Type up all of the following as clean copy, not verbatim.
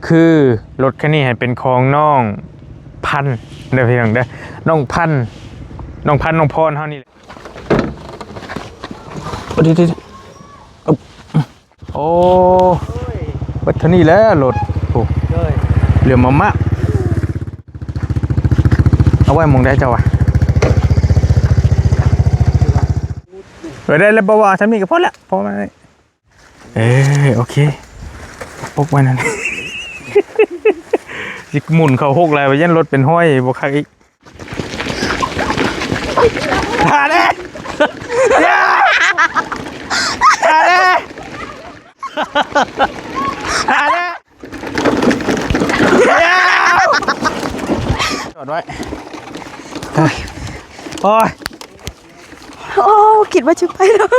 คือรถคันนี้ให้เป็นของน้องพันเด้อพี่น้องเด้อน้องพันน้องพรเฮานี่แหละโอ้บัดเท่านี้แล้วรถโอ้เหลือมามะเอาไว้มองได้เจ้าวะได้แล้วบ่ว่าฉันมีก็พอละพอมาโอเคปกไว้นั่น จิกหมุนเขาหกเลยไปยันรถเป็นห้อยบวกคักอีกถ่าเด้ถ่าเด้ถ่าเด้จอดไว้โอ้ยโอ้คิดว่าจะไปแล้ว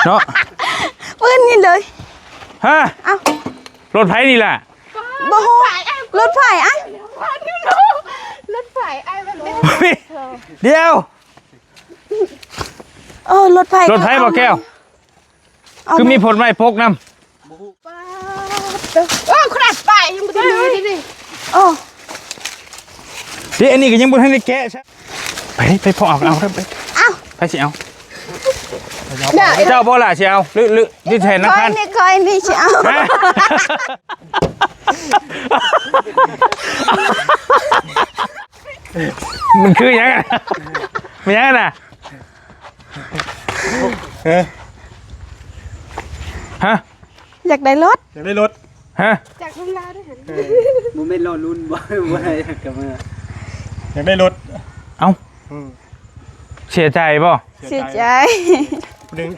เนาะเพื่อนนี่เลยฮะรถไฟนี่แหละบ่รถไฟอ่ะรถไฟไอ้มันเดี๋ยวรถไฟบอกแก้วคือมีผลไม้พกนำขนาดไปยังไม่ได้เลยดิดิอันนี้ก็ยังบ่ทันได้แกะใช่ไปพอเอาไปสิเอาเจ้าบ่ล่ะสิเอาหรือแทนนักขันคอยนี่สิเอามันคือยังไงมันยังไงน่ะฮะอยากได้รถฮะจากลุงลาด้วยเหรอมันไม่รอรุ่นบ่กับมืออยากได้รถเอ้าเสียใจป่ะเสียใจ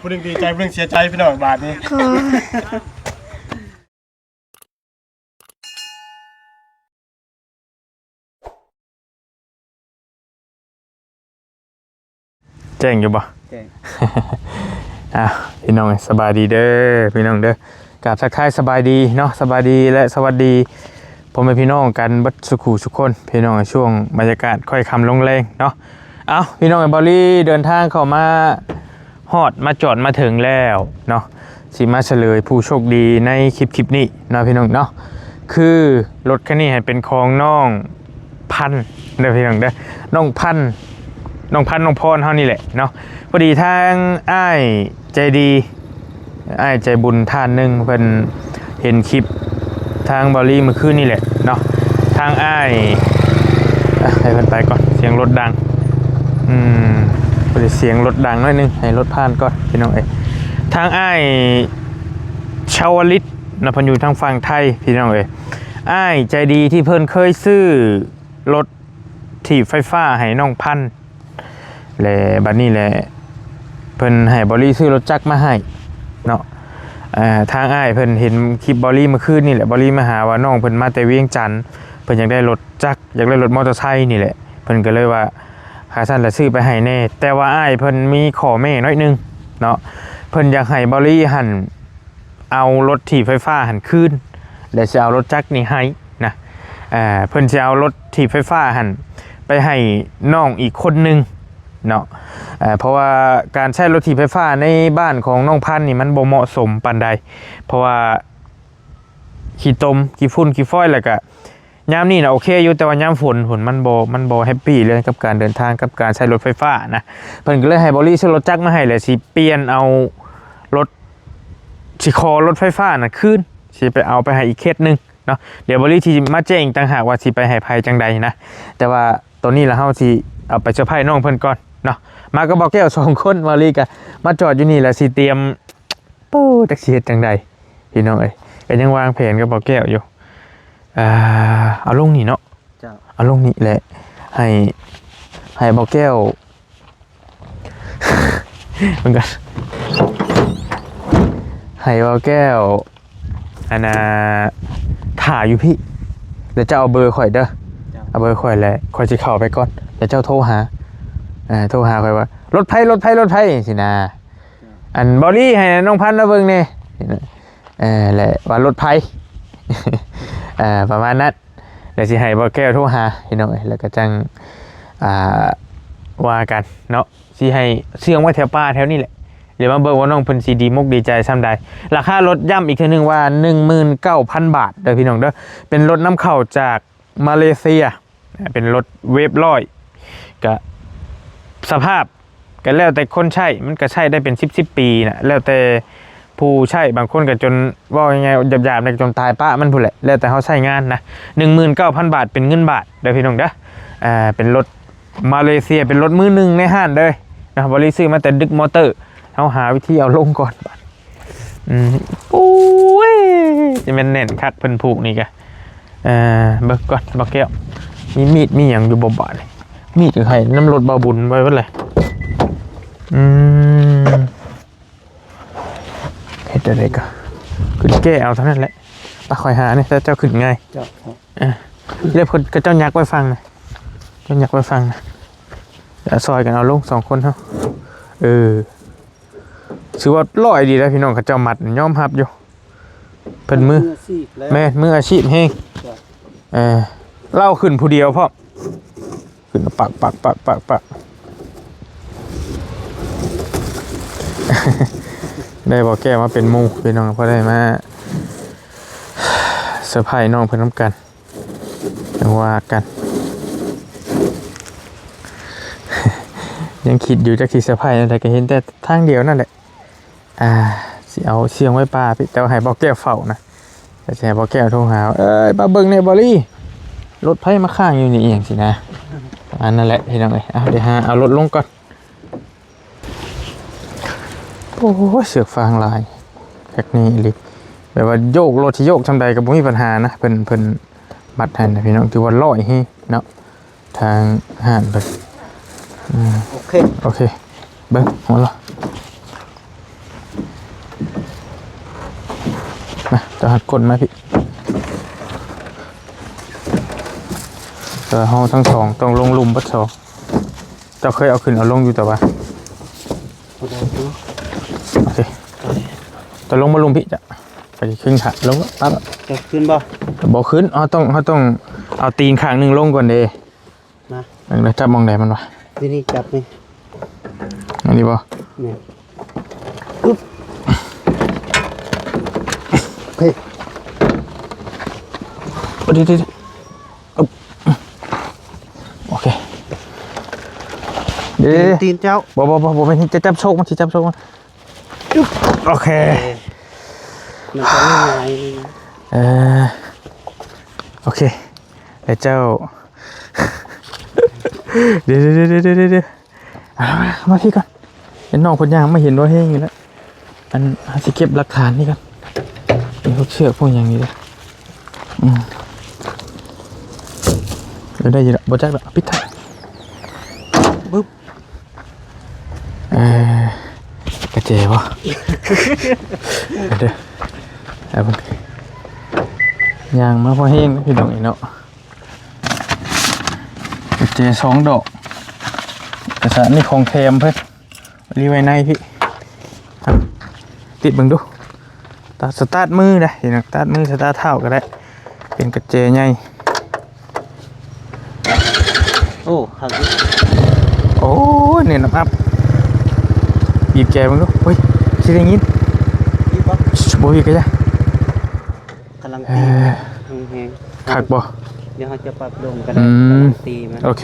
ผู้หนึ่งดีใจผู้หนึ่งเสียใจพี่น้องบาทนี้แจ้งอยู่ป่ะแจ้งพี่น้องสบายดีเด้อพี่น้องเด้อกราบทักทายสบายดีเนาะสบายดีและสวัสดีผมเป็นพี่น้องกันบัดสุขุสุขคนพี่น้องช่วงบรรยากาศค่อยคำลงแรงเนาะพี่น้องบอลลี่เดินทางเข้ามาฮอดมาจอดมาถึงแล้วเนาะสิมาเฉลยผู้โชคดีในคลิปนี้เนาะพี่น้องเนาะคือรถคันนี้ให้เป็นของน้องพันเด้อพี่น้องเด้อน้องพันน้องพรเฮานี่แหละเนาะพอดีทางอ้ายใจดีอ้ายใจบุญท่านหนึ่งเพิ่นเห็นคลิปทางบอลลี่เมื่อคืนนี่แหละเนาะทางอ้ายให้เพิ่นไปก่อนเสียงรถดังพอดีเสียงรถดังหน่อยนึงให้รถผ่านก่อนพี่น้องทางอ้ายชาวลิตนะเพิ่นอยู่ทางฝั่งไทยพี่น้องอ้ายใจดีที่เพิ่นเคยซื้อรถถีบไฟฟ้าให้น้องพันและบัดนี้แหละเพิ่นให้บอลลี่ซื้อรถจักรมาให้เนาะทางอ้ายเพิ่นเห็นคลิปบอลลี่เมื่อคืนนี่แหละบอลลี่มาหาว่าน้องเพิ่นมาแต่เวียงจันทน์เพิ่นอยากได้รถจักรอยากได้รถมอเตอร์ไซค์นี่แหละเพิ่นก็เลยว่าหาสั้นละซื้อไปให้แน่แต่ว่าอ้ายเพิ่นมีขอแม่น้อยนึงเนาะเพิ่นอยากให้บอลลี่หันเอารถถีบไฟฟ้าหันคืนและจะเอารถจักรนี่ให้นะเพิ่นจะเอารถถีบไฟฟ้าหันไปให้น้องอีกคนนึงเนาะเพราะว่าการใช้รถถีบไฟฟ้าในบ้านของน้องพันธุ์นี่มันบ่เหมาะสมปานใดเพราะว่าขี้ตมขี้ฝุ่นขี้ฝ้อยแล้วก็ยามนี่นะโอเคอยู่แต่ว่ายามฝนมันบ่แฮปปี้เลยกับการเดินทางกับการใช้รถไฟฟ้านะเพิ่นก็เลยให้บริษัทรถจักรมาให้เลยสิเปลี่ยนเอารถสิคอรถไฟฟ้าน่ะคืนสิไปเอาไปให้อีกเคสนึงเนาะเดี๋ยวบริษัทที่มาแจ้งต่างหากว่าสิไปให้ภัยจังใดนะแต่ว่าตัวนี้ละเฮาสิเอาไปเซอร์ไพรส์น้องเพิ่นก่อนเนาะมาก็บอกแก้ว2คนมาลีกะมาจอดอยู่นี่แหละสิเตรียมปูจักสิเฮ็ดจังใดพี่น้องก็ยังวางแผนกับบอกแก้วอยู่เอาลงนี่เนาะเอาลงนี่แหละให้บอกแก้วเหมือนกันให้บอกแก้วถ่ายอยู่พี่เดี๋ยวจะเอาเบอร์ข่อยเด้อเอาเบอร์ข่อยแหละข่อยจะเข้าไปก่อนเดี๋ยวเจ้าโทรหาข่อยว่ารถไฟสินะอันบอดี้ให้น้องพันธุ์แล้วเบิ่งนี่แหละว่ารถไฟประมาณนั้นเดี๋ยวสิให้บ่แก้วโทรหาพี่น้องแล้วก็จังว่ากันเนาะสิให้เสื่องไว้แถวป่าแถวนี้แหละ ดี๋ยวมาเบิ่งว่าน้องเพิ่นสิดีมุกดีใจซ้ำใดราคารถย่ำอีกเทื่อนึงว่า 19,000 บาทเด้อพี่น้องเด้อเป็นรถนำเข้าจากมาเลเซียเป็นรถเวฟร้อยก็สภาพก็แล้วแต่คนใช้มันก็ใช้ได้เป็น10ปีนะแล้วแต่ผู้ใช้บางคนก็จนว่ายังไงหยาบๆในจนตายป้ามันพูดแหละแล้วแต่เขาใช้งานนะ 19,000 บาทเป็นเงินบาทเด้อพี่น้องเด้อเป็นรถมาเลเซียเป็นรถมือหนึ่งในห้างเลยนะครับบริซื้อมาแต่ดึกมอเตอร์เขาหาวิธีเอาลงก่อนโอ้ยจะเป็นแน่นคักเพิ่นผูกนี่กะเบิกก่อนบักแก้วมีมีดมีอย่างอยู่บ่ๆเลยมีดกับใครน้ำรถเบาบุญไว้ว่าไรเฮ็ดอะไรก็ขึ้นแก้เอาเท่านั้นแหละปะคอยหาเนี่ยแต่เจ้าขึ้นง่ายเรียกคนกระเจ้ายักษ์ไว้ฟังนะเจ้ายักษ์ไว้ฟังนะเดี๋ยวซอยกันเอาลง2 คนเท่าถือว่าร้อยดีแล้วพี่น้องกระเจ้ามัดย่อมฮับอยู่เป็นมือแม่มืออาชีพเฮงเล่าขึ้นผู้เดียวพ่อขึ้นปักได้บอกแก้มาเป็นมูพี่น้องเพราะได้มาเซอร์ไพรส์น้องเพื่อนน้ำกันจังว่ากัน ยังคิดอยู่จะคิดเซอร์ไพรส์อะไรก็เห็นแต่ทางเดียวนั่นแหละสิเอาเสียงไว้ปลาพี่แต่ให้บอกแก้วเฝ้านะแต่ให้บอกแก้วโทรหาปลาเบิ้งในบอลี่รถไฟมาข้างอยู่นี่เองสินะอันนั่นแหละพี่น้องเอ้ยเดี๋ยวเอารถลงก่อนโอ้เสือกฟางลายแบบนี้เลยแบบว่าโยกรถที่โยกทำใดกับไม่มีปัญหานะเพิ่นบัดให้นะพี่น้องถือว่าร้อยให้เนาะทางห่านเพิ่นโอเคเบิ้งหัวเรามาจะหัดกดไหมพี่ห้องทั้งสองต้องลงลุมบัดสองเจ้าเคยเอาขึ้นเอาลงอยู่แต่ว่าโอเคจะลงมาลุมพี่จะไปขึ้นขาลงปั๊บจะขึ้นบ่บอกขึ้นต้องเอาตีนข้างหนึ่งลงก่อนเด้นะแล้วจับมองไหนมันวะนี่จับนี่อันนี้บ่นี่ปึ๊บโอเคดิโอเคตีนเจ้าบ่มันจะจับโชคมันจะจับโชคมันโอเคมันจะไม่ไหวโอเคแล้วเจ้าเดี๋ยวมาที่ก่อนเห็นน้องคนย่างไม่เห็นว่าแห้งอยู่แล้วอันสิเก็บหลักฐานนี่กันนี่พวกเชือกพวกอย่างนี้เลยเดี๋ยวได้ยินแล้วบอจักแล้วปิดท้ายปึ๊บกระเจี๊ยบเดี๋ยวเอาไปย่างมาพอแห้งพี่น้องอีกเนาะกระเจี๊ยบ2 ดอกกระสานนี่ของแถมเพื่อนรีไว้ในพี่ติดบังดูสตาร์ทมือได้เห็นไหมสตาร์ทมือสตาร์ทเท้าก็ได้เป็นกระเจี๊ยบใหญ่โอ้หักโอ้เนี่ยน้ำอัพบีบแกบังดูเฮ้ยคิดอย่างงี้บ่บีบกันจ้ะกำลังตีขักบ่เดี๋ยวเขาจะปรับลงกันตีมันโอเค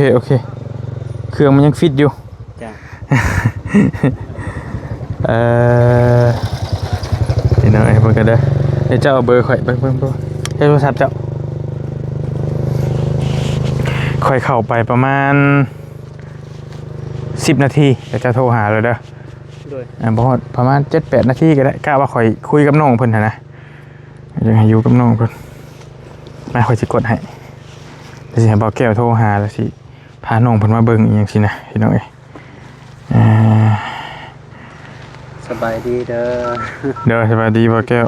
เครื่องมันยังฟิตอยู่จ้ะนี่น้อยเบิ่งกันเด้อเดี๋ยวเจ้าเอาเบอร์ข่อยเบิ่งให้โทรศัพท์เจ้าข่อยเข้าไปประมาณ10 นาทีเดี๋ยวจะโทรหาเลยเด้อบอกว่าประมาณ 7-8 นาทีก็ได้กะว่าข่อยคุยกับน้องเพิ่นนะยังให้อยู่กับน้องเพิ่นมาข่อยสิกดให้เดี๋ยวสิให้บอกแก้วโทรหาแล้วสิพาน้องเพิ่นมาเบิ่งอีกอย่างสินะพี่น้องเอ้ยสบายดีเด้อสบายดีบอกแก้ว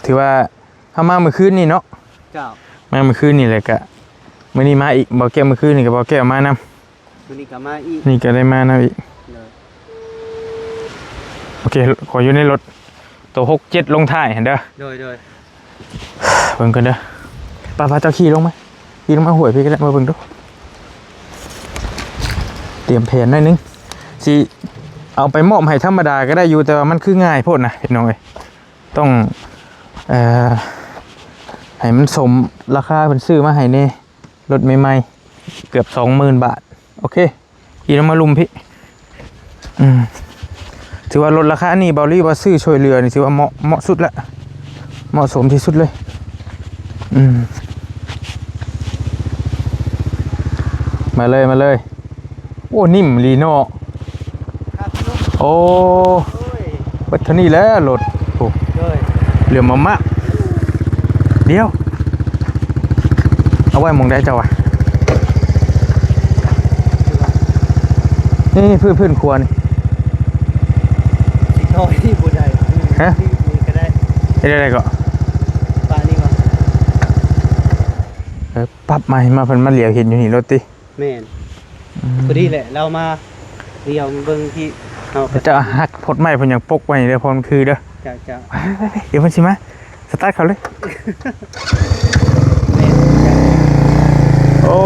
ถือว่าเข้ามาเมื่อคืนนี่เนาะเจ้ามาเมื่อคืนนี่แหละกะมื่อนี้มาอีกบอกแก้วเมื่อคืนนี่ก็บอกแก้วมานำมื่อนี้ก็มาอีกนี่ก็ได้มานำอีกโอเคขออยู่ในรถตัว67ลงท้ายเห็นเด้อโดยเบิ่งกันเด้อป้าเจ้าขี่ลงไหมขี่ลงมาห่วยพี่ก็ได้มาเบิ่งดู เตรียมแผนหน่อยนึงสิเอาไปมอบให้ธรรมดาก็ได้อยู่แต่ว่ามันคือง่ายโพดนะพี่น้องเอ้ยต้องให้มันสมราคาเพิ่นซื้อมาให้แน่รถใหม่ๆเกือบ 20,000 บาทโอเคอีนำมาลุมพี่ถือว่าลดราคานี่เบาลี่ว่าซื้อช่วยเหลือนี่ถือว่าเหมาะสุดละเหมาะสมที่สุดเลยมาเลยโอ้นิ่มลีโน่โอ้บัดเท่านี้แล้วรถโอ้เหลือมามะเดี๋ยวเอาไว้มองได้เจ้าวะนี่เพื่อนครัวนี่สิเข้าที่บ่ได้นี่ก็ได้ได้ก็ปลานี่ว่าปรับใหม่มาเพิ่นมาเหลียวเห็นอยู่นี่รถติแม่นพอดีแหละเรามาเรียวเบิ่งที่เฮาจะหักพดไม้เพิ่นยังปกไว้เด้อพอมันคือเด้อจ้ะเดี๋ยวเพิ่นสิมาสตาร์ทเขาเลยโอ้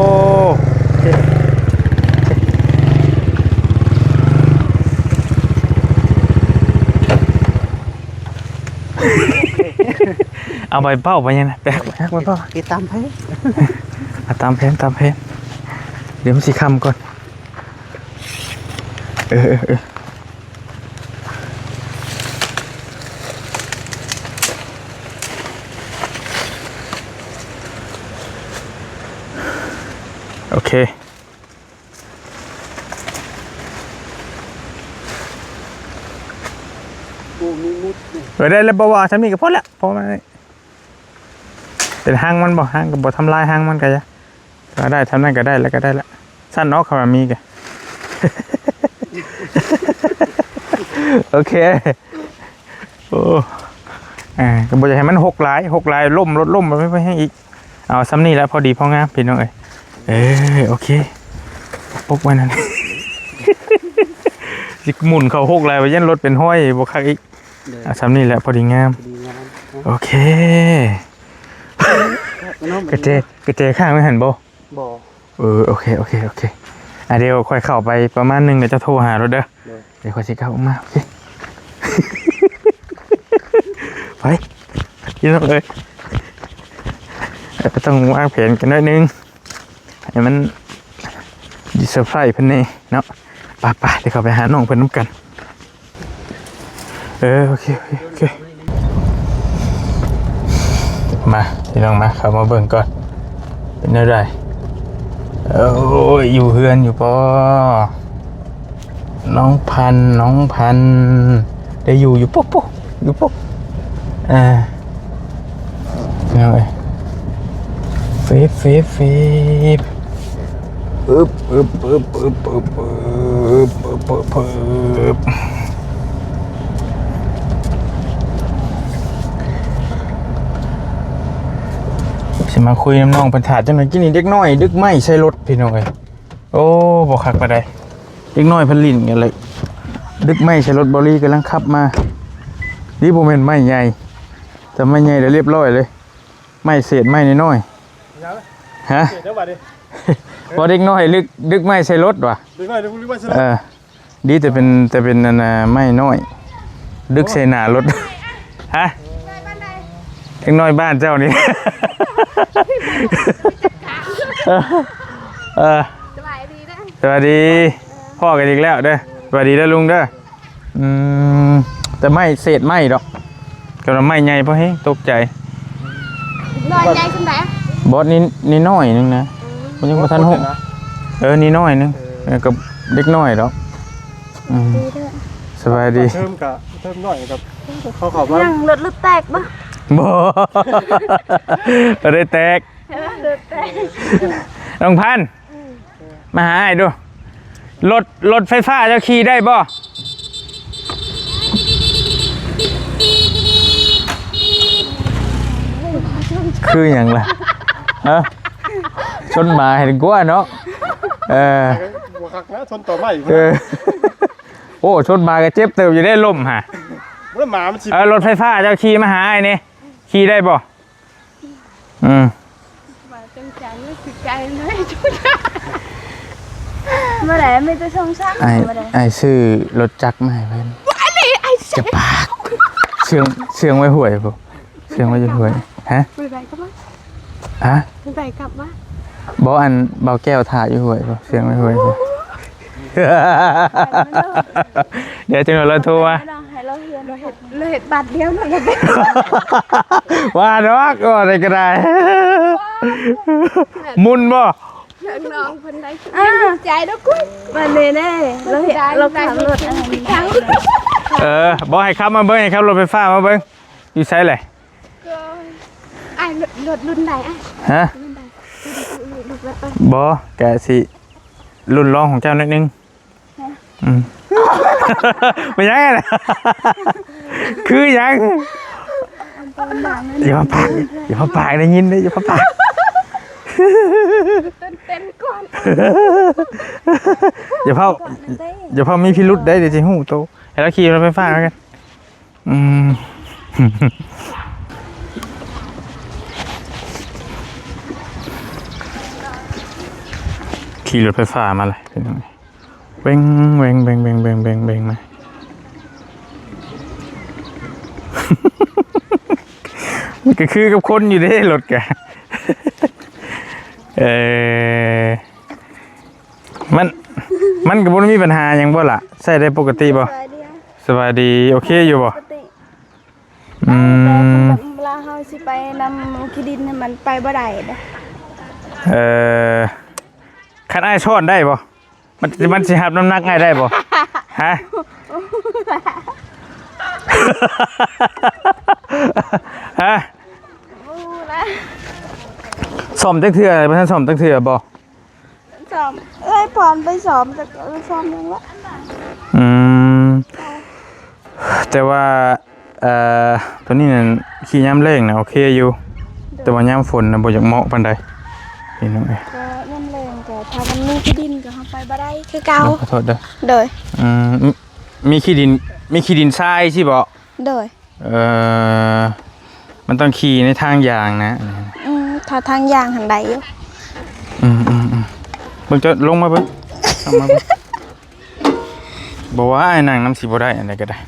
เอาใบเป้าไปยังไงแบกใบเป้าตามแผนตามแผนเดี๋ยวมันสิคำก่อนโอเคได้แล้วบ่ว่าทำนี่ก็พอแล้วพอมาเป็นห้างมันบ่ห้างก็บ่ทำลายห้างมันก็จะก็ได้ทำนั่นก็ได้แล้วก็ได้ละสั้นเนาะเขามีกันโอเคโอ้ก็บ่จะให้มันหกลายล่มรถล่มมันไม่ให้อีกเอาซ้ำนี่แล้วพอดีพองามพี่น้องโอเคปกไว้นั่นจิกหมุนเขาหกลายไว้ยันรถเป็นห้อยบ่คักอีกซ้ำนี่แหละพอดีงามโอเคกระเจข้างไม่เห็นบ่โอเคเดี๋ยวค่อยเข้าไปประมาณนึงเดี๋ยวจะโทรหารถเด้อเดี๋ยวค่อยสิเข้าออกมาโอเคไปพี่น้องต้องวางแผนกันหน่อยนึงให้มันดิเซอร์ไพรส์เพิ่นนี่เนาะไปเดี๋ยวเข้าไปหาน้องเพิ่นนำกันโอเคมาพี่น้องมาเข้ามาเบิ่งก่อนเป็นอะไรอยู่เฮือนอยู่ปอน้องพันได้อยู่ปุ๊บอยู่ปุ๊บเอาไงเฟบอึบมาคุยน้ำน้องปัญหาจังหน่อยกินนี่เด็กน้อยดึกไม่ใช่รถพี่น้องโอ้บอกขักไปได้เด็กน้อยพันลิ่นกันเลยดึกไม่ใช่รถบอลี่กำลังขับมานี่ผมเห็นไม่ใหญ่แต่ไม่ใหญ่เดี๋ยวเรียบร้อยเลยไม่เศษไม่น้อยฮะพอเด็กน้อยดึกไม่ใช่รถว่ะดีแต่เป็นไม่น้อยดึกใส่หนารถฮะเด็กน้อยบ้านเจ้านี่สวัสดีพ่อกันอีกแล้วเด้อสวัสดีเด้อลุงเด้อแต่ไม่เศษไม่ดอกกำลังไม่ใหญ่เพราะเฮ้ยตกใจน้อยใหญ่ขึ้นไหนบอสนี่น้อยนึงนะมันยังมาทันหกนี่น้อยนึงกับเด็กน้อยดอกสบายดีเพิ่มหน่อยกับเขาขอบว่ายังรถแตกปะบ่ได้แตกน้องพันมาหาไอ้ดูรถไฟฟ้าจะขี่ได้บ่คืออย่างไรชนหมาเห็นกว่าเนาะหัวคักนะชนต่อไม่โอ้ชนหมาก็เจ็บเติบอยู่ได้ล่มฮะรถหมามันรถไฟฟ้าจะขี่มาหาไอ้นี่ขี่ได้บ่มาจังจังรู้สึกใจเลยจุ๊ เมื่อไหร่ไม่จะส่งซัก ไอ้ซื้อรถจักรมาให้เพิ่นจะปากเชื่องไว้ห่วยบ่เชื่องไว้ห่วยฮะ ไปไหนกลับมา ฮะ ไปไหนกลับมา บ่อันเบาแก้วถ่ายอยู่ห่วยบ่เชื่องไว้ห่วยบ่เดี๋ยวจังเราโทรมา ให้เราเฮียนเราเห็ด เลยเห็ดบาทเดียวหน่อย ว่าดอกก็อะไรก็ได้มุนบ่ น้องคนใดใจแล้วกุ้ย มาเน่เราเห็ดเราขับรถอะไรนี่ บ่ให้ขับมาเบิ่งให้ขับรถไฟฟ้ามาเบิ่งอยู่ไสแหละ ไอ้รถรุ่นใดไอ้ ฮะบ่แกสิรุ่นรองของเจ้านิดนึงไม่ยังไงนะคือยังอย่ามาปากอย่ามาปากได้ยินเลยอย่ามาปากเต้นก่อน อย่าเผามีพิรุษได้เดี๋ยวจะหูโตให้เราขี่รถไฟฟ้าแล้วกันขี่รถไฟฟ้ามาเลยเป็นยังไงเบ่งมามันก็คือกับคนอยู่ได้รถแกมันก็บ่มีปัญหาหยังบ่ล่ะใช้ได้ปกติบ่สบายดีโอเคอยู่บ่เวลาเฮาสิไปนำขี้ดินมันไปบ่ได้เด้อ คันอ้ายช้อนได้บ่มันสิหับน้ำหนักง่ายได้บ่ฮะฮะซ่อมจักเทื่อบ่ทันซ่อมจักเทื่อบ่ซ้อมพรไปซ้อมแต่ซ้อมยังวะ แต่ว่าตัวนี้นั่นขี่ยามแรงน่ะโอเคอยู่แต่ว่ายามฝนน่ะบ่อยากเหมาะปานใดนี่น้องเอ้ยก็น้ำแรงก็ถ้ามันมีขี้ดินก็เฮาไปบ่ได้คือเก่า ขอโทษเด้อ โดย มีขี้ดินทรายสิบ่ โดย มันต้องขี่ในทางยางนะ ถ้าทางยางหันใดอยู่ เบิ่งจะลงมาเบิ่งเอามาเบิ่งบอกว่าไอ้นางน้ำสีบ่ได้อะไรก็ได้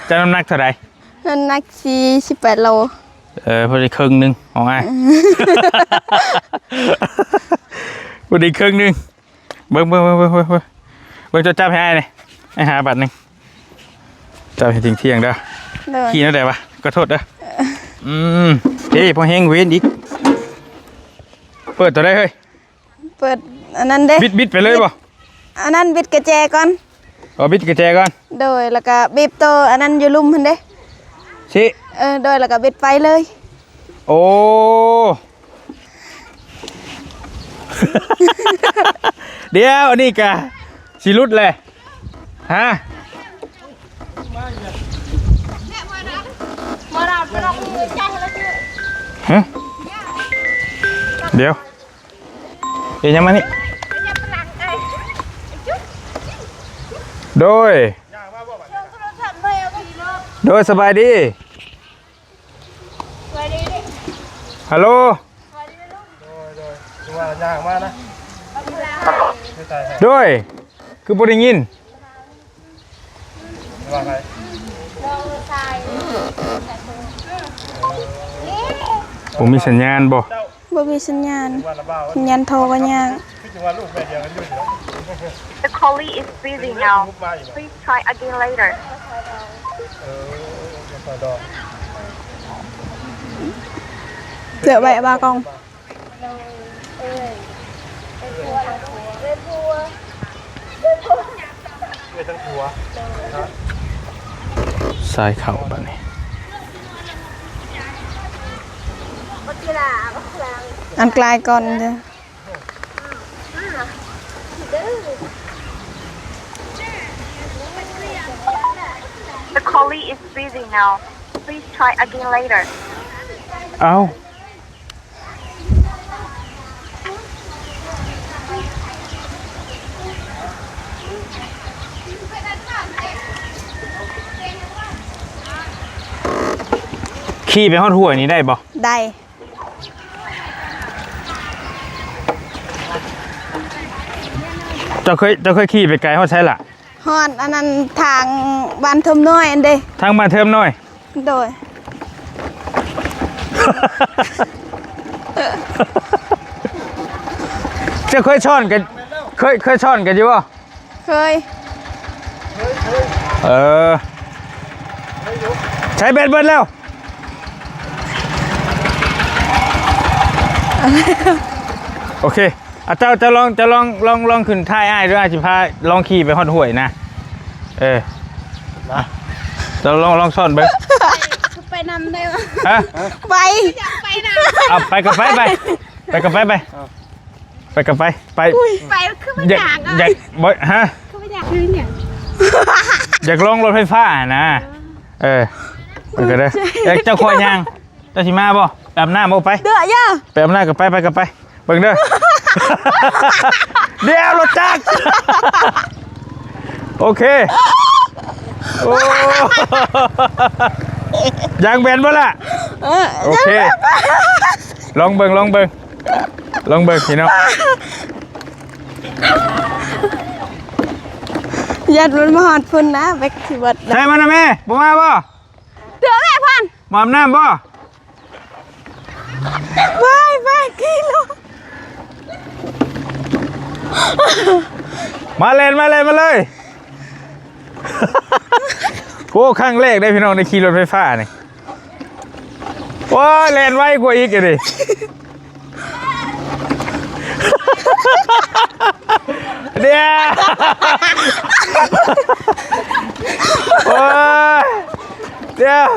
จะน้ำหนักเท่าไหร่ น้ำหนัก48โล พอดีครึ่งนึงของไอ้พอดีครึ่งนึงเบิ่งจะจับให้ไอ้เลยไอ้หาบัตรนึงจับให้ทิ้งเที่ยงเด้อขี่นั่นได้ปะก็โทษเด้อเฮ้ยพอแห้งเว้นอีกเปิดตัวได้เฮ้ยเปิดอันนั้นเด้บิดไปเลยบ่อันนั้นบิดกระแจก่อนบิดกระแจก่อนโดยแล้วก็บีบตัวอันนั้นอยู่ลุ่มหั่นเด้สิโดยแล้วก็บิดไปเลยโอ้ เดี๋ยวอันนี้กะสิรุดเลยฮะฮะเดี๋ยวยังมานี่โดยสบายดีฮัลโหลโดยคือบ่ได้ยินผมมีสัญญาณบ่มีสัญญาณโทรก็ยาก The callie is busy now. Please try again later. เสือใบบากองสายเข่าแบบนี้อันกลายก่อนเด้อ The callie is busy now. Please try again later. เอาขี่ไปฮอดหัวนี้ได้บ่ได้ เจ้าเคยขี่ไปไกลเขาใช่ล่ะ ฮอดอันนั้นทางบ้านทมน้อยอันเด้ ทางบ้านเทิมน้อย โดย เจ้าเคยช่อนกันเคยช่อนกันอยู่บ่ เคย เออใช้เบ็ดเบิดแล้วโอเคเจ้าจะลองขึ้นท้ายอ้ายด้วยอาจิพาลองขี่ไปฮอดห้วยนะเราลองซ่อนเบิ้ง ไปนำได้ไหม ฮะ ไป ไปน เอาไปกับไปกับไปไปกับไปไป ำไปคือไม่อยาก อยากบ่ฮะ คือไม่อยากคือเนี่ย อยากลองรถไฟฟ้านะมันก็ได้เจ้าคอยยางเจ้าชิมาบ่ไปอาบน้ำบ่ไป เด้อย่า ไปอาบน้ำกับไปกับไปเบิ่งเด้อ เดี๋ยวรถจักรโอเคโอ้ยางแบนบ่ล่ะโอเคลองเบิ่งพี่น้อง ยัดมันมาหอดพุ่นนะแบกสิเบิด ใช่มานะแม่บ่มาบ่ เด้อแม่พัน มาอาบน้ำบ่ ไปกิโล มาเลย โอ้ครั้งแรกได้พี่น้องได้ขี่รถไฟฟ้านี่โอ้ยแล่นไวกว่าอีกเลย เดี๋ยวโอ้ยเดี๋ยว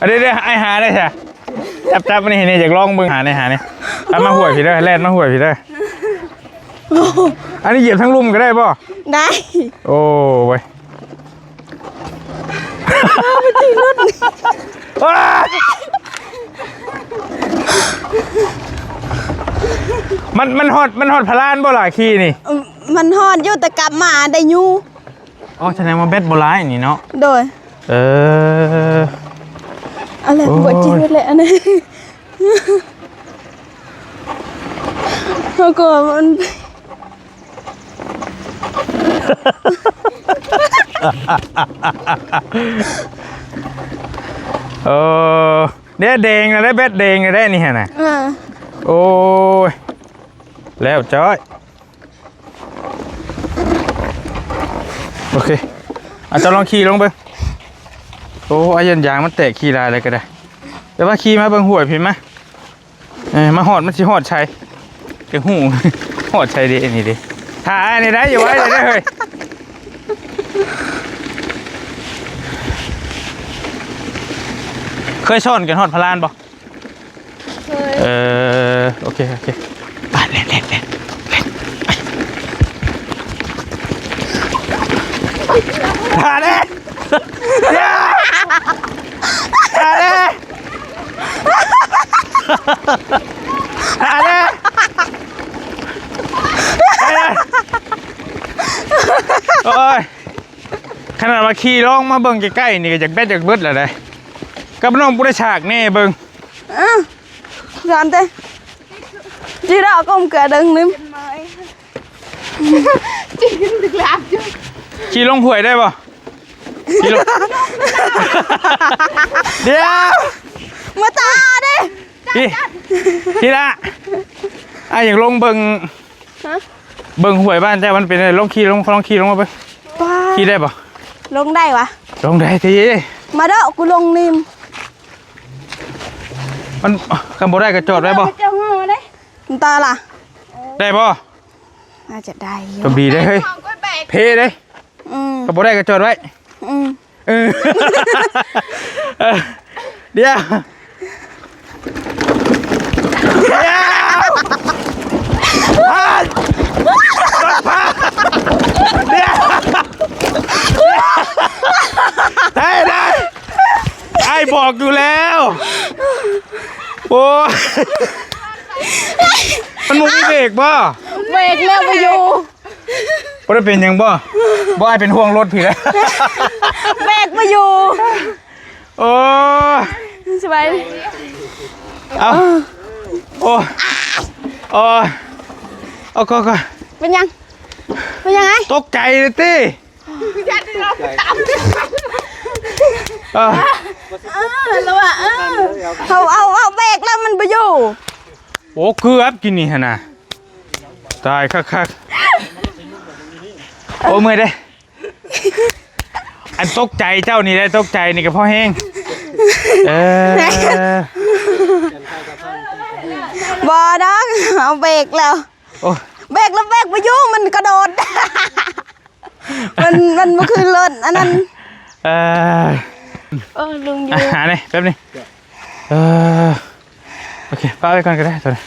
อันนี้ไอหาได้ใช่จับมันนี่อยากลองมึงหาในเอามาห่วยพี่ได้แล่นมาห่วยพี่ได้อันนี้เหยียบทั้งลุ่มก็ได้ป่ะ ได้ โอ้ยมันฮอดพลานบ่ล่ะขี้นี่ มันหอดอยู่แต่กลับมาได้ยู อ๋อแสดงว่าเบ็ดโบราณนี่เนาะ โดย อะไร โอ้ย บวจีนเลยอันนี้เขาก็มัน เนี่ยแดงนะได้เบ็ดแดงได้นี่ฮะน่ะโอ้ยแล้วจ้อยโอเคอาจจะลองขี่ลงไปโอ้ยยันยางมันแตกขี่ลายอะไรก็ได้เดี๋ยวว่าขี่มาเบิ่งห่วยพี่มามาหอดมันสิหอดชัยเดี๋ยวหู หอดชัยดิอันนี้ดิถ่ายอันนี้ได้อยู่ไว้เลยได้เฮ้ยเคยซ่อนกันหอดพลานบ่เคยโอเคไปเล่นถ่ายเลยถ่ายเลยโอ้ยขนาดมาขี่ร้องมาเบิ่งใกล้ๆนี่ก็จากแบดจากเบิดแล้วได้กับน้องปุ้ยฉากแน่เบิ่ง Gần thế chị đó cũng cả đừng nín chị đừng làm chứ ขี่ลงห้วยได้ป่ะขี่ลง เดี๋ยว mà ta đi พี่ละอยากลงเบิ่งห้วยบ้านแต่มันเป็นลงขี่ลงมาไปขี่ได้ป่ะ lông đây hả ลงได้ที mà đó của lông nín มันคำบ่ได้ก็จอดได้ป่ะ ta là ได้ป่ะ จะได้ จบดีได้เฮ้ยเพได้คำบ่ได้ก็จอดไว้เดี๋ยวได้ไอ้บอกอยู่แล้วโอ้มันมุมเบรกบ่ Bẹt leo vào dù บ่ได้เป็นหยังบ่ไอ้เป็นห่วงรถพี่แล้ว Bẹt vào dù โอ้ Sao vậy เอาโอ้ เอาก็ เป็นยังเป็นยังไง ตกใจเลยติเออ แล้วอ่ะเอาเบรกแล้วมันไปอยู่ โอ้เกือบกินนี่ฮะนะตายคักๆโอ้เมื่อยได้อันตกใจเจ้านี่ได้ตกใจนี่กับพ่อแห้งบอดอกเอาเบรกแล้ว โอ้ เบรกแล้วเบรกไปยุ่งมันกระโดด มันมาคืนรถอันนั้นลุงอยู่ หาเนี่ยแป๊บนึงโอเคป้าไปก่อนก็ได้ตัวนี้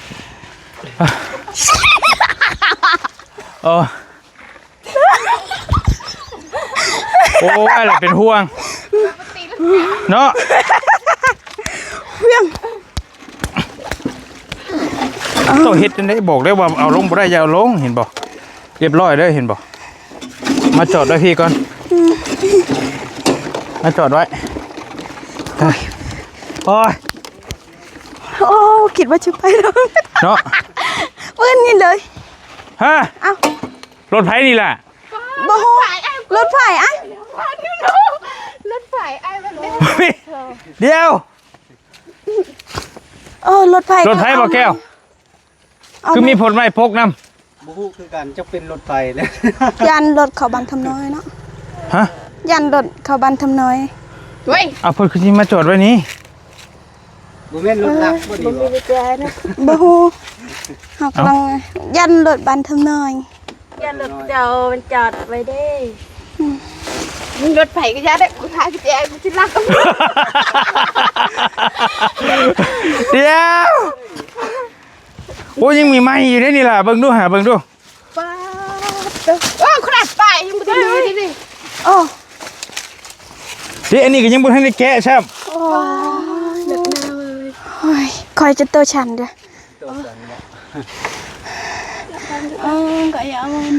โอ้อะไรเป็นห่วงเนาะเพียง ต้องเฮ็ดจังได้บอกได้ว่าเอาลงบ่ได้อย่าเอาลงเห็นบ่เรียบร้อยเด้อเห็นบ่มาจอดไว้พี่ก่อนมาจอดไว้โอ้ย โอ้คิดว่าจะไปแล้ว เนาะ เพื่อนนี่เลย ฮะ เอ้าร ถไผนี่ล่ะ บ่ฮู้รถไฟอ่ะ รถไฟไอ้มันเล่น เดี๋ยว รถไฟ รถไผบ่แก้วคือมีผลไม้พกนำ บ่ฮู้คือกันจะเป็นรถไฟแล้ว ยันรถเขาบันทำน้อยเนาะ ฮะ ยันรถเขาบันทำน้อย เว้ย เอาเพิ่นคือสิมาจอดไว้นี่ บ่แม่นรถลักบ่ดีบ่ บ่ฮู้เฮากำลังยันรถบันทำน้อย ยันรถเจ้ามันจอดไว้ได้รถไฟก็ยัดได้กูทายพี่แจ๊มันสิลักกัน เดี๋ยวโอ้ยังมีไม้อยู่ได้นี่ล่ะเบิ่งดูหาเบิ่งดู ป้าโอ้ขนาดไปยังไม่ได้เลยดิ โอ้ เดี๋ยวอันนี้ก็ยังบ่ทันได้แกะใช่มั้ย โอ้ยคอยจะโตฉันเด้อก็อย่ามัน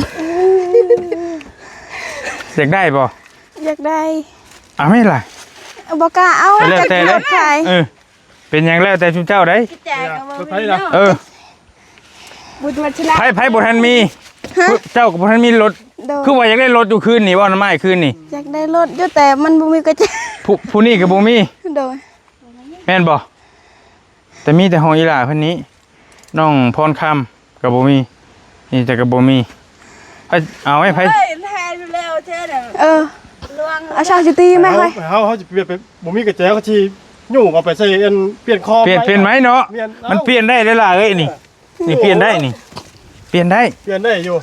อยากได้บ่ อยากได้ เอาไม่ล่ะ บ่กล้าเอา แล้วแต่ จะ เลย ขาย เป็นหยังแล้วแต่ชุมเจ้าได้ แจ๊ก็ รถไฟนะ บุญมาชนะ ไผบ่ทันมีเจ้าก็บ่ทันมีรถ โดย คือว่าอยากได้รถอยู่คืนนี่บ่น้ำไม้คืนนี่ อยากได้รถอยู่แต่มันบ่มีกระจก ผู้นี้ก็บ่มี โดย แม่นบ่แต่มีแต่ของอีหล่าเพิ่นนี้น้องพรคำก็บ่มีนี่แต่ก็บ่มีเอาไว้ไผ อาชาสิตีไหมเฮ้ย เขาจะเปลี่ยนไปบ่มีกระแจเขาสิยุ่งเอาไปใส่เอ็นเปลี่ยนคอ เปลี่ยนไหมเนาะมันเปลี่ยนได้เลยล่ะเอ้ยนี่เปลี่ยนได้นี่เปลี่ยนได้ เปลี่ยนได้อยู่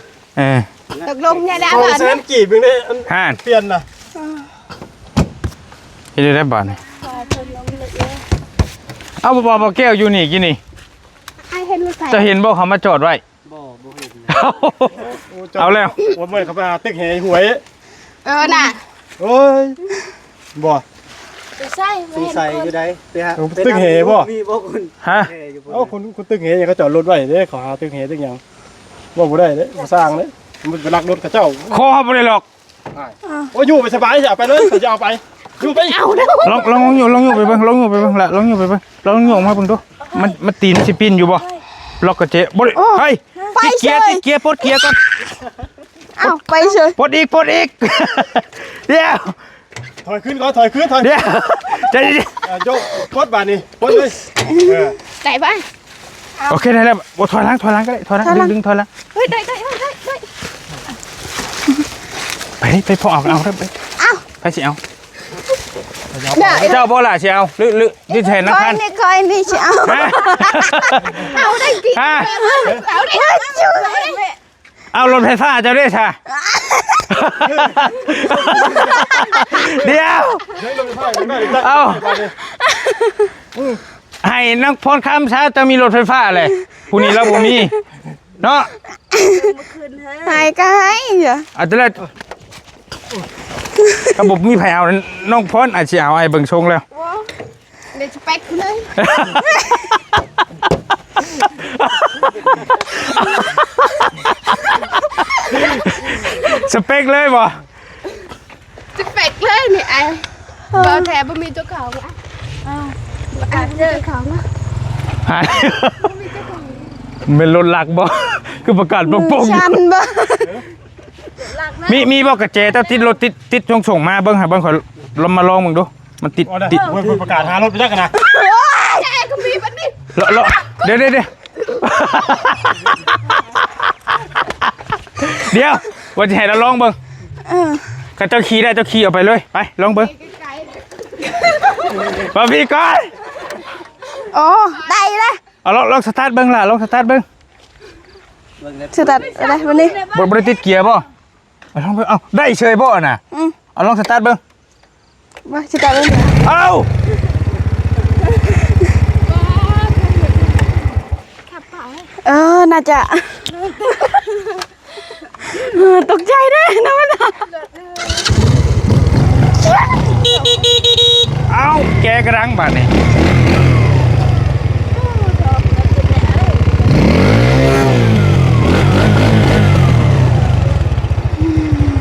ตกลงเนี่ยได้ เอา ป่ะ แสนกี่เพิ่งได้อัน ห่าน เปลี่ยนน่ะ เฮ็ดได้บ่นี่เอาบ่แก้วอยู่นี่กินนี่ ไอ้เห็นรถไฟ จะเห็นบ่เขามาจอดไว้ บ่เห็น เอาแล้ว ว่าเมื่อเขาไปหาตึกแห่หวย น่ะ โอ้ยบ่ ใช่ สงสัยอยู่ใดไปหา ตึกแห่บ่ มีบ่คุณ ฮะ แห่อยู่บ่ เอ้าคุณตึกแห่ยังเขาจอดรถไว้เด้เขาหาตึกแห่ตึกหยังว่าบ่ได้เด้บ่สร้างเด้มันไปลักรถเขาเจ้า คอบ่ได้หรอก โอ้ยอยู่ไปสบายสิเอาไปเลยจะเอาไปอยู่ไปเอาเด้อ ลองอยู่ไปเบิ่งลองอยู่ไปเบิ่งละลองอยู่ไปเบิ่งลองอยู่ออกมาเบิ่งดูมันตีนสิปีนอยู่บ่ล็อกกระเจบ่ได้เฮ้ยติดเกียร์ปลดเกียร์ก่อน เอ้าไปเฉย ปลดอีกเดี๋ยว ถอยขึ้นก่อนถอยขึ้นถอย เดี๋ยวใจเย็น โยกปลดบาดนี่ปลดเลย ได้ป่ะ โอเคได้แล้วบ่ถอยหลังก็ได้ถอยหลังดึงถอยหลัง เฮ้ยได้ ไปพอเอาได้ไป เอ้า ไปสิเอาเจ้าบ่ล่ะสิเอาหรือที่แทนนัก คอ พั ย น นี่คอยนี่สิเอา เอาได้กี่ ฮะ เอาได้ เอารถไฟฟ้าเจ้าได้ใช่เดี๋ยวเอาให้นักพรคำซะจะมีรถไฟฟ้าเลยผู้นี้เราบ่มีเนาะ หายก็ให้เหรอ อาจจะแล้วระบบมีไผเอาน้องพรอาจจะเอาไอ้เบิ่งชงแล้ว เดี๋ยวสเปคเลย สเปคเลยบ่ สเปคเลยนี่ไอ้บอแทบมีเจ้าของอ่ะเจอของอ่ะ หายเป็นรถหลักบ่ คือประกาศปง ชันบ่ มีบ่กระเจเจ้าติดรถติดส่งมาเบิ่งหาเบิ่งขอลองมาลองมึงดูมันติด อ๋อได้เว้ยประกาศหารถไปจักกันนะ แกก็มีบัดนี้ เลาะเดี๋ยวเดี๋ยวว่าจะให้เราลองเบิ่งข้าเจ้าขี่ได้เจ้าขี่ออกไปเลยไปลองเบิ่งมาพี่ก่อน โอ้ได้ละ เอาลองสตาร์ทเบิ่งล่ะลองสตาร์ทเบิ่ง สตาร์ทอะไรวันนี้ บ่ได้ติดเกียร์บ่เอาลองเบิ่งเอาได้เฉยบ่น่ะเอาลองสตาร์ทเบิ่ง ว่าสตาร์ทเลย เอา น่าจะตกใจด้วยนะมัน เอาแกกระดังบาดนี่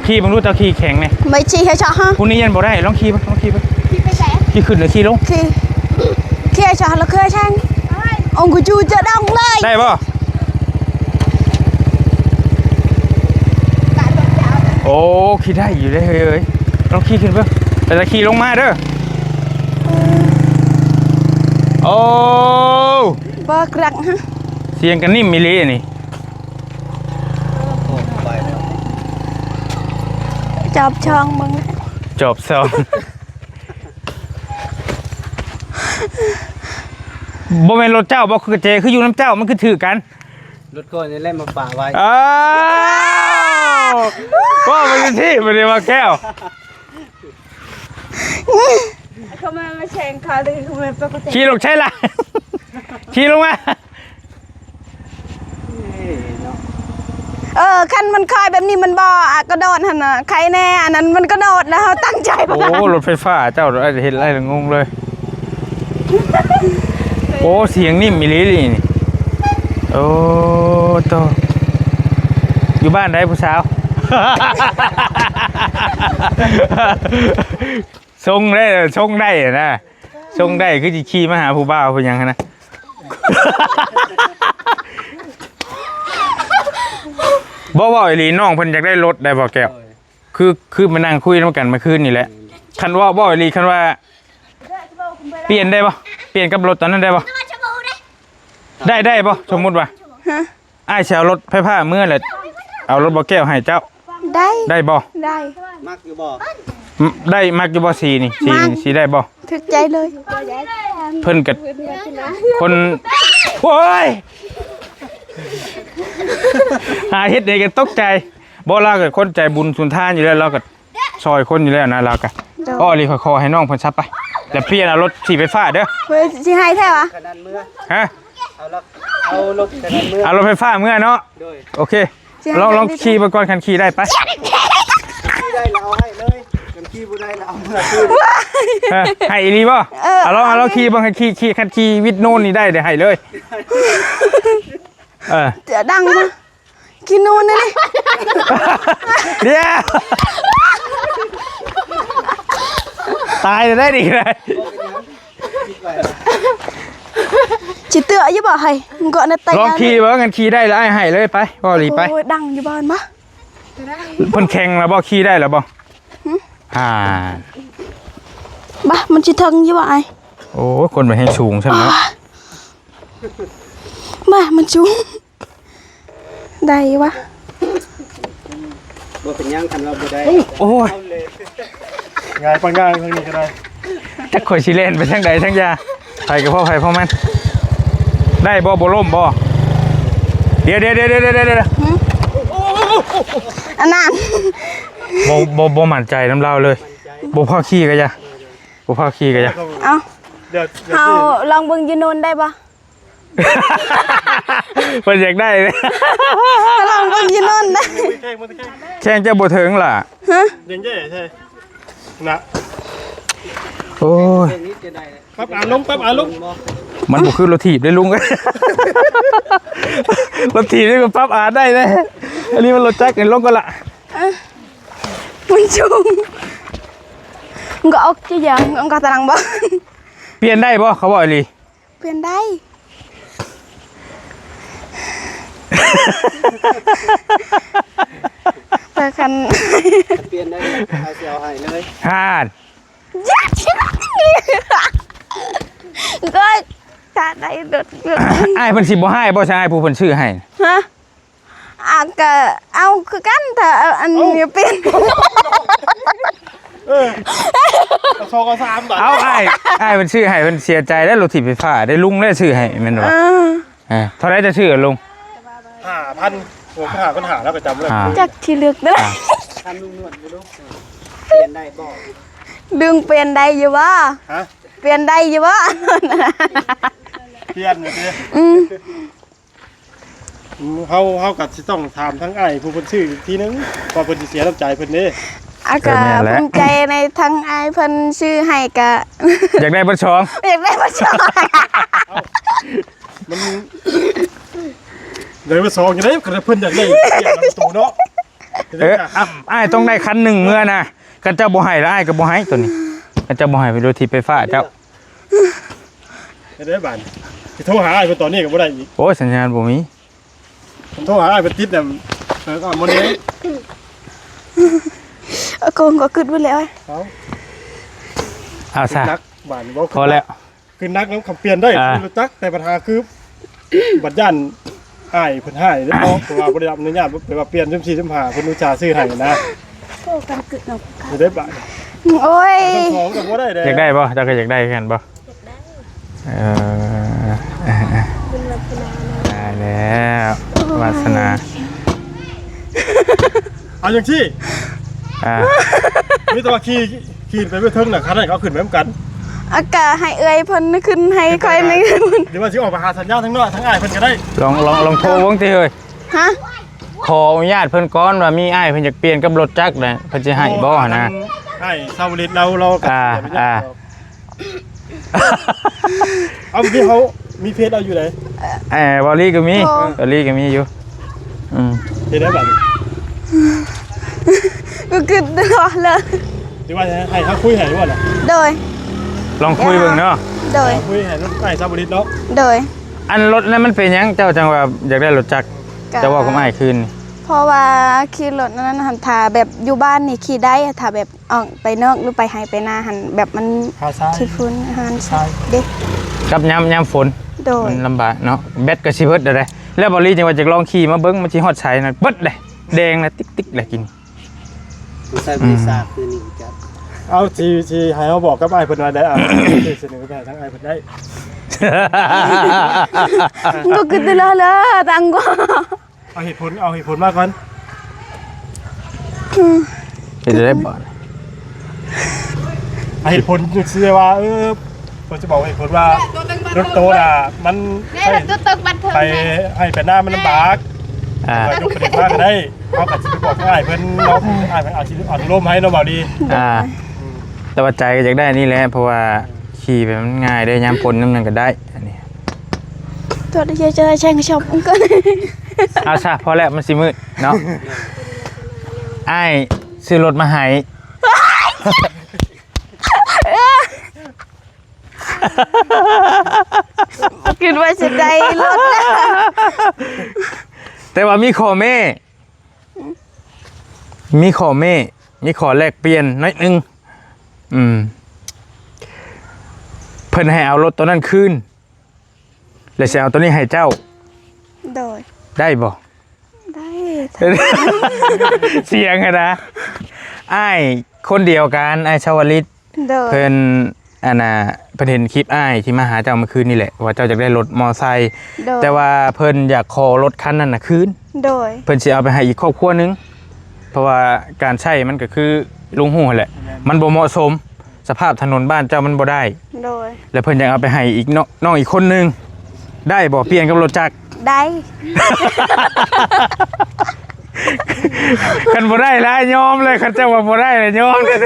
ขี่มึงรู้เจ้าขี่แข็งไหม ไม่ชี้ให้ชอฮะ พรุ่งนี้ยันบ่ได้ลองขี่ลองขี่ พี่ไปแสง ขี่ขึ้นหรือขี่ลง ขี้ให้ชอแล้วเคยช่างองกูจูจะดังเลย ได้ป่ะโอ้ขี่ได้อยู่ได้เฮ้ยลองขี่ขึ้นเพื่อแต่จะขี่ลงมาเด้อโอ้ บ่กรักฮะ เสียงกันนิ่มมิลีนี่ โอ้ไปแล้ว จับช่องมึง จบสองบ่แม่นรถเจ้าบ่คือกระเจคืออยู่น้ำเจ้ามันคือถือกัน รถก้อนนี่แหละมาฝากไว้ อ้าวว่ามันที่มันเรียกว่าแก้ว เขามาแข่งขาเลยเขามาปกติ ขี่ลงใช่ละขี่ลงมา คันมันคอยแบบนี้มันบ่กระโดดหั่นน่ะใครแน่อันนั้นมันกระโดดแล้วตั้งใจบ่ โอ้รถไฟฟ้าเจ้าเห็นอะไรงงเลยโอ้เสียงนิ่มมิลิลี่นี่โอ้โตอยู่บ้านได้ผู้สาวทรงได้นะทรงได้คือจะขี่มาหาผู้บ่าวเป็นยังไงนะบ่อีหลีน้องเพิ่นอยากได้รถได้บ่แก้วคือมานั่งคุยนำกันเมื่อคืนนี่แหละคันว่าบ่อีหลีคันว่าเปลี่ยนได้บ่เปลี่ยนกับรถตอนนั้นได้บ่ได้บ่สมมุติว่าอ้ายสิเอารถไฟฟ้าเมื่อแหละเอารถบ่แก้วให้เจ้า ได้บ่ ได้ มักอยู่บ่ ได้มักอยู่บ่สีนี่สีได้บ่ ถึกใจเลย เพิ่นก็คนโอ้ยหาเฮ็ดได้ก็ตกใจบ่เราก็คนใจบุญสุนทานอยู่แล้วเราก็ซอยคนอยู่แล้วนะเราก็อ้อลีขอให้น้องเพิ่นซับไปแล้วเปลี่ยนเอารถสีไฟฟ้าเด้อ เฮ้ยสิให้แท้วะ ขนาดเมื่อ ฮะ เอารถขนาดเมื่อ เอารถไฟฟ้าเมื่อเนาะ โดย โอเคลองขี่ไปก่อนคันขี่ได้ไป ที่ได้เราเอาให้เลยกันขี้บ่ได้เราเอาเมื่อคืน ให้อีหลีบ่เอาลองขี่บ่คันขี่วิดโน่นนี่ได้เดี๋ยวให้เลยจะดังมากินนู่นนี่ เดี๋ยวตายจะได้ดีเลย จิเตืออยู่บ่ให้มึงก็น่ะไต ลองขี่บ่งั้นขี่ได้แล้วให้เลยไปบ่หลีไป โอ้ยดังอยู่บ้านมะ เพิ่นแข่งแล้วบ่ขี่ได้แล้วบ่บ่มันสิถึงอยู่บ่ไอ้ โอ้คนมันให้สูงใช่ไหม บ่มันสูงได้วะ บ่เป็นหยังคันเราบ่ได้ โอ้ย ง่ายปานง่ายทางนี้ก็ได้ จักข่อยสิเล่นไปทางใดทางยาไผกับพ่อไผพ่อมันได้บ่ล่มบ่เดี๋ยวอันนั้น บ่มั่นใจน้ำเราเลยบ่พอขี่ก็จะบ่พอขี่ก็จะ เอา เดี๋ยว เฮาลองเบิ่งอยู่โน่นได้บ่ เพิ่นอยากได้เลย ลองเบิ่งอยู่โน่นได้ แข่งจะบ่ถึงล่ะ เด่นเย่ใช่นะ โอ้ย นี้จะได้ ปั๊บอ่านลง มันบ่คือรถถีบได้ลุงเอ้ยรถถีบนี่ก็ปรับอ่านได้เลยอันนี้มันรถจักรนี่ลงก็ละ มันสูงมึงก็ออกจะยังมึงก็ตารางบ่ เปลี่ยนได้บ่เขาบอกอีหลี เปลี่ยนได้ แต่คัน เปลี่ยนได้เอาเสียวให้เลย ฮาด ยัดก็ขาดได้โดด อ้ายเพิ่นสิบ่ให้บ่ใช่อ้ายผู้เพิ่นชื่อให้ ฮะก็เอาคือกันแต่อันนี้เป็น โชว์ก็3บาท เอาอ้ายเพิ่นชื่อให้เพิ่นเสียใจได้รถถีบไฟฟ้าได้ลุงได้ชื่อให้แม่นบ่เท่าไหร่จะชื่อลุง 5,000ผมหาปัญหาแล้วก็จำเลย จักที่เลือกได้ ทำนุ่มนวลบ่ลูกเปลี่ยนได้บ่ ดึงเปลี่ยนได้อยู่วะ ฮะ เปลี่ยนได้อยู่วะ เปลี่ยนเลยเด้เฮาก็สิต้องถามทั้งอ้ายผู้เพิ่นชื่ออีกทีนึงว่าเพิ่นสิเสียน้ำใจเพิ่นเด้ อากาภูมิใจในทั้งอายเพิ่นชื่อให้กะ อยากได้เบ่ชอง อยากได้มาชอบ มันเลยว่า2จังได๋ก็เพิ่นอยากได้เปลี่ยนประตูเนาะ อ้ายต้องได้คันหนึ่งเมื่อนะกันเจ้าบ่ให้แล้วอ้ายก็บ่ให้ตัวนี้กันเจ้าบ่ให้ไปรถถีบไฟฟ้าเจ้า ได้บาดสิโทรหาอ้ายเพิ่นตอนนี้ก็บ่ได้อีก โอ้ยสัญญาณบ่มี ผมโทรหาอ้ายเพิ่นติดน่ะก็มื้อนี้ โกงก็ขึ้นไปแล้ว เอาซะ นักบาดบ่ พอแล้ว คือนักแล้วคำเปลี่ยนได้รู้จักแต่ปัญหาคือบัดย่านอ้ายเพิ่นให้เด้อเพราะว่าบ่ได้รับอนุญาตไปว่าเปลี่ยนซุ่ม4ซุ่ม5เพิ่นอุตส่าห์ซื้อให้นะ โกกันกึดเนาะ จะได้บาด โอ้ย ของก็บ่ได้เด้ อยากได้บ่เจ้าก็อยากได้กันบ่ได้แล้ววาสนา เอาจังซี่มีแต่ว่าขี่ไปบ่ถึงน่ะคันนั้นเขาขึ้นไปเหมือนกัน อากาให้เอ้ยเพิ่นขึ้นให้ค่อยนี่ หรือว่าสิออกมาหาสัญญาณทั้งนอกทั้งอ้ายเพิ่นก็ได้ ลองโทรวงติเอ้ย ฮะ ขออนุญาตเพิ่นก่อนว่ามีอ้ายเพิ่นอยากเปลี่ยนกับรถจักรน่ะเพิ่นสิให้บ่นะ ให้ซาวลิตเราก็เอาที่เขามีเพจเอาอยู่ไหน บอลลี่ก็มีบอลลี่ก็มีอยู่เพจได้บัด ก็ขึ้นตลอดเลย หรือว่าให้เขาคุยให้ด้วยล่ะ โดย ลองคุยเบิ่งเนาะ โดย คุยให้รถให้ซาวลิตเนาะ โดย อันรถนั้นมันเป็นหยังเจ้าจังว่าอยากได้รถจักรจะว่าก็ไม่คืน เพราะว่าขี่รถนั้นหันถ้าแบบอยู่บ้านนี่ขี่ได้ถ้าแบบออกไปนอกหรือไปไห้ไปนาหันแบบมัน หาซ้าย ขี้ฝุ่นหันเด็ก กับยามฝน โดย มันลำบากเนาะแบตก็สิเบิดได้แล้วบอลลี่จังว่าจะลองขี่มาเบิ่งมันสิฮอดใช้นะเบิดเลยแดงนะติ๊กๆเลยกิน ผู้ใส่บริษัทคือนี่จัด เอาทีให้เขาบอกกับไอ้เพิ่นว่าได้เสนอไปทั้งไอ้เพิ่นได้ ก็ขึ้นตลอดเลยตังก็ เอาเหตุผลมาก่อน จะได้บ่ เหตุผลคือว่าผมจะบอกเหตุผลว่ารถโตน่ะมันไปให้ไปหน้ามันลำบากยกประเด็นมากก็ได้เขาก็สิไปบอกง่ายเพิ่นเนาะอ้ายเพิ่นอาจสิอนุโลมให้เนาะบ่ดี แต่ว่าใจก็อยากได้นี่แหละเพราะว่าขี่ไปมันง่ายได้ยามฝนน้ำนึงก็ได้อันนี้ ตัวเดียวจะแช่งชอบก็ เอาซะพอแล้วมันสิมืดเนาะอ้ายซื้อรถมาให้ คิดว่าจะได้รถแล้ว แต่ว่ามีขอแม่มีขอแลกเปลี่ยนน้อยนึงเพิ่นให้เอารถตัวนั้นคืนแล้วสิเอาตัวนี้ให้เจ้า โดย ได้บ่ ได้ เสียงอะนะอ้ายคนเดียวกันอ้ายชาวลิต โดย เพิ่นอันน่ะเพิ่นเห็นคลิปอ้ายที่มาหาเจ้าเมื่อคืนนี่แหละว่าเจ้าอยากได้รถมอไซค์แต่ว่าเพิ่นอยากขอรถคันนั้นน่ะคืน โดย เพิ่นสิเอาไปให้อีกครอบครัวนึงเพราะว่าการใช้มันก็คือลุงหู้แหละมันบ่เหมาะสมสภาพถนนบ้านเจ้ามันบ่ได้ โดย แล้วเพิ่นอยากเอาไปให้อีกน้องอีกคนนึงได้บ่เปลี่ยนกับรถจักร ได้ คันบ่ได้แล้วยอมเลยคันเจ้าว่าบ่ได้เลยยอมเลย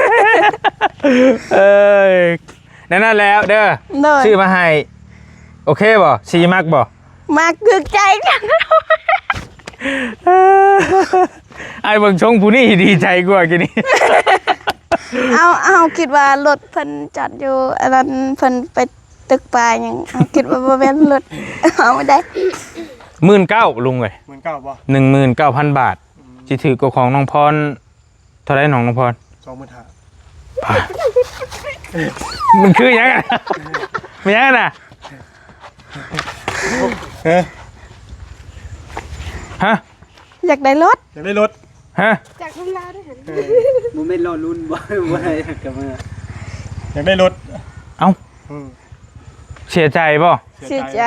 เอ้ยนั่นแล้วเด้อ โดย ชื่อมาให้โอเคบ่ชีมักบ่ มากคือใจกัน ไอ้เบิ่งชงผู้นี้ดีใจกว่ากินนี่ เอาคิดว่ารถเพิ่นจอดอยู่อันนั้นเพิ่นไปตึกปลาหยังเอาคิดว่าบ่แม่นรถเอาไม่ได้ 19,000ลุงเอ้ย 19,000บ่ 19,000 บาทสิถือกว่าของน้องพรเท่าไหร่น้องพร 25,000 มันคือหยังอะมันหยังน่ะฮะ อยากได้รถ อยากได้รถ ฮะ จากเวลาด้วย โมเมนต์รอรุ่นบ่ได้กับมือ อยากได้รถ เอ้าเสียใจป่ะ เสียใจ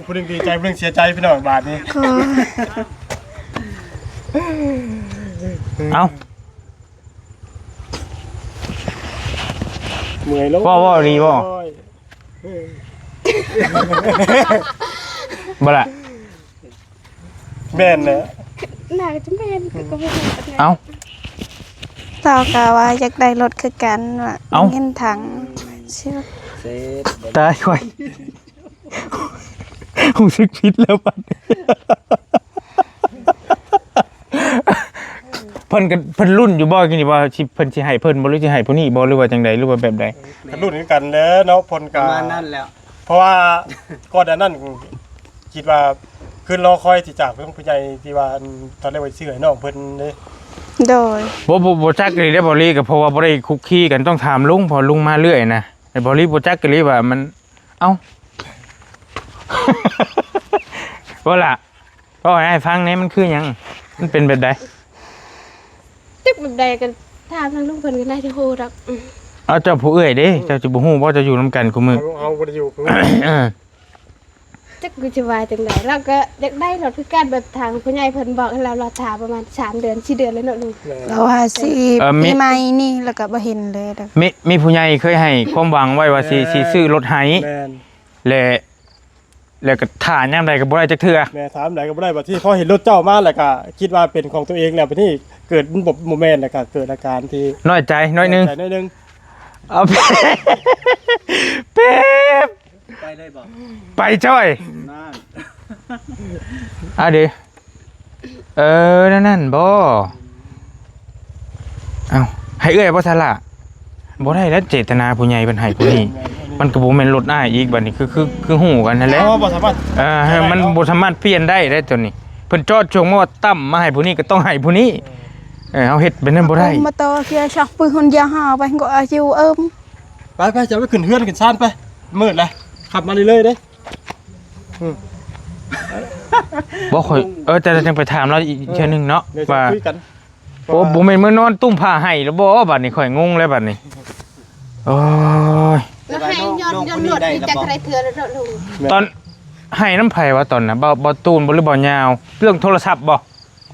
ผู้หนึงดีใจผู้หนึงเสียใจพี่น้องบาทนี้ เอ้า เมื่อยแล้ว ว่าดีบ่ บ่ล่ะ แม่นนะ หนาจะแม่นก็ไม่รู้เป็นไง เอ้า ต่อกาว่าอยากได้รถคือกันว่า เอ้า เงินถังเชื่อ เซ็ต ตายค่อยรู้สึกผิดแล้วบัดเพิ่นรุ่นอยู่บ่กินนี่ว่าสิเพิ่นสิให้เพิ่นบ่หรือสิให้ผู้นี้บ่หรือว่าจังไดหรือว่าแบบใด กันรุ่นกันแล้วเนาะพล ป กา ระมาณนั้นแล้ว เพราะว่าก่อนหน้านั้นคิดว่าคืนรอคอยที่จากเพิ่นผู้ใหญ่ที่ว่าตอนแรกไว้ซื้อให้น้องเพิ่นเด้ โดย บ่จักเลยได้บ่ลีก็เพราะว่าบ่ได้คุกคีกันต้องถามลุงเพอลุงมาเรื่อยนะไอ้บ่ลีบ่จักเลยว่ามันเอ้า บ่ล่ะก็ให้ฟังแหน่มันคือหยังมันเป็นแบบใด ตึกแบบใดกันถามทางลุงเพิ่นกันได้ที่โหรัก เอาเจ้าผู้เอื้อยเด้เจ้าสิบ่ฮู้ว่าจะอยู่นํกันคุมื้อ เอาบ่ได้อยู่ เออ จักกูจะว่าจังไดเราก็อยากได้รถคือการแบบทางผู้ใหญ่เพิ่นบอกให้เรารอถาประมาณ3เดือน4เดือนแล้วเนาะลุง เราว่าสิปีใหม่นี่แล้วก็บ่เห็นเลยเด้อ มีผู้ใหญ่เคยให้ความหวังไว้ว่าสิซื้อรถให้ แม่น แล้วก็ท่ายามใดก็บ่ได้จักเทื่อ แม่ถามไหนก็บ่ได้บัดที่พอเห็นรถเจ้ามาแล้วก็คิดว่าเป็นของตัวเองแล้วบัดนี้เกิดโมเมนต์แล้วก็เกิดอาการที่ น้อยใจน้อยนึง ใจน้อยนึง เอาเป๊บ ไปเลยบ่ ไปจ้อย นั่น ดินั่นบ่เอาให้เอื้อยบ่ทันล่ะบ่ได้แล้วเจตนาผู้ใหญ่เพิ่นให้ผู้นี้มันก็บ่แม่นลดอ้ายอีกบัดนี้คือฮู้กันนั่นแหละ อ๋อบ่สามารถ ให้มันบ่สามารถเปลี่ยนได้ตัวนี้เพิ่นจอดจงมาว่าตั้มมาให้ผู้นี้ก็ต้องให้ผู้นี้เฮาเฮ็ดเป็นนั้นบ่ได้ มาโตเคียชอกปืนคนยาหาไปก็อายุเอิม ไปจะไปขึ้นเฮือนขึ้นซ่านไปมืดแล้วขับมาเรื่อยๆเด้ บ่ค่อยแต่จังไปถามเราอีกเทื่อนึงเนาะ เดี๋ยวจะ ว่า คุยกัน โอ้บ่แม่นมื้อนอนตุ้มผ้าให้แล้วบ่บัดนี้ข่อยงงแล้วบัดนี้โอ้ย แล้วให้ย้อนรถนี่จักไรเทื่อแล้วเนาะลุง ตอนให้น้ำไผว่าตอนน่ะบ่ตูนบ่หรือบ่ยาวเรื่องโทรศัพท์บ่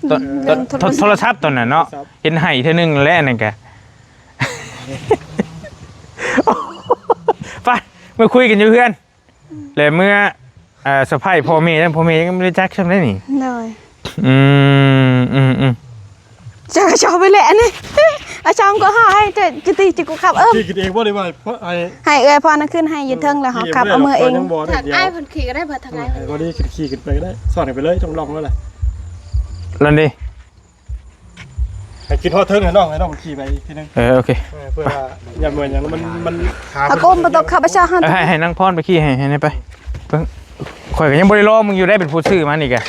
ตอนโทรศัพท์ตอนน่ะเนาะเห็นให้เทื่อนึงแล้วนั่นแก ไปมาคุยกันอยู่เพื่อนแล้วเมื่อสะพ้ายพ่อแม่ยังไม่ได้จักใช่ไหมนี่ โดย อืม จะชอบไปแหละนี่อาจารย์ก็ให้จะตีจะกูขับเอิม ขี่กินเองบ่ได้ว่าเพราะไอ้ ให้เอ้ยพอนั่นขึ้นให้ยืดเทิงแล้วเขาขับเอามือเอง ยังบ่ได้ ทาง เดียว อ้ายเพิ่นขี่ก็ได้บ่ทางอ้ายเพิ่น บ่ได้ขี่ขึ้นไปก็ได้สอนไปเลยต้องลองแล้วแหละ แล้วดิ ให้คิดฮอดเทิงให้น้องมันขี่ไปทีนึง โอเค เพื่ออย่าเหมือนอย่างมันขา อาก้มประตูขับอาจารย์ ให้นั่งพรไปขี้ให้ไปเพิ่งข่อยก็ยังบริโลมึงอยู่ได้เป็นผู้ซื้อมันอีกอะ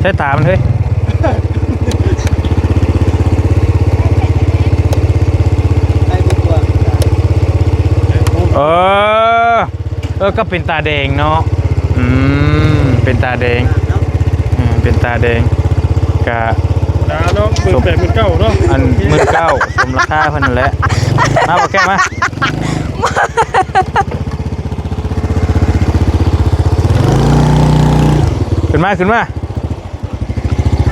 ใช้ตามันเฮ้ยก็เป็นตาแดงเนาะเป็นตาแดงเป็นตาแดงกะ ดาเนาะ18,900เนาะ อัน19,000สมราคาเพิ่นนั่นแหละมาบ่แก้มาขึ้นมา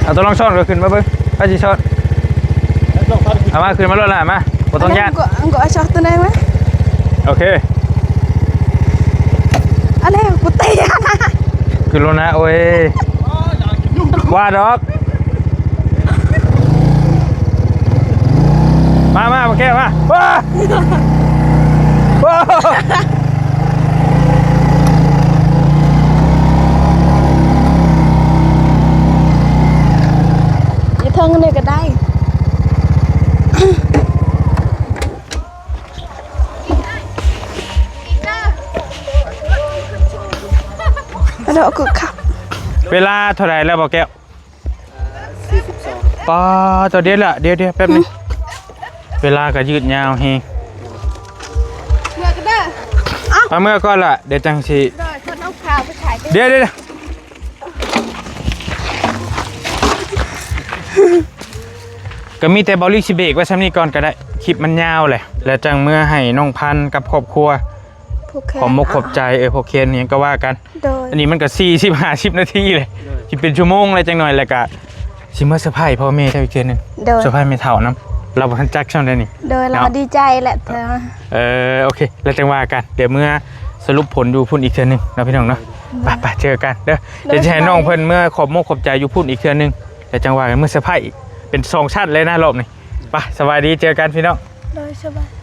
เอาตัวลองช้อนก็ขึ้นมาเบิ่งไปสิช้อนเอามาขึ้นมาแล้วล่ะมาบ่ต้องย่าน ก็อาจารย์ตัวไหนไหม โอเค อะไรกูเตะนะ ขึ้นแล้วนะโอ้ยว่าดอกมาบ่แก้มาว้าว้ายืดเทิงนี่ก็ได้ เดี๋ยวก็ขับ เวลาเท่าไหร่แล้วบอกแก้ว 42 ปอตัวเดียวละเดี๋ยวแป๊บนึงเวลาก็ยืดยาวเฮง เมื่อก็เด้อ เอาเมื่อก่อนละเดี๋ยวจังสิ เด้อคนเอาข่าวไปขาย เดี๋ยวก็มีแต่บอลลี่สิเบกไว้ซ้ำนี้ก่อนก็ได้คลิปมันยาวเลยแล้วจังเมื่อให้น้องพันธุ์กับครอบครัว ผู้แข่ ขอมกขอบใจพอเคนนี่ก็ว่ากัน โดย อันนี้มันก็40-50 นาทีเลยที่เป็นชั่วโมงเลยจังหน่อยแล้วก็สิเมื่อเซอร์ไพรส์พ่อแม่ได้อีกเทื่อนึง โดย เซอร์ไพรส์ไม่เท่านํเราบ่ทันจักช่องได้นี่ โดยเรา เนาะ ดีใจแหละเธอ โอเคแล้วจังว่ากันเดี๋ยวเมื่อสรุปผลอยู่พุ่นอีกเทื่อนึงเนาะพี่น้องเนาะไปเจอกันเด้อเดี๋ยวจะให้น้องเพิ่นเมื่อขอบมกขอบใจอยู่พุ่นอีกเทื่อนึงแล้วจังว่ากันเมื่อเซอร์ไพรส์อีกเป็น2ชั้นเลยนะรอบนี้ไปสวัสดีเจอกันพี่น้อง โดยสบาย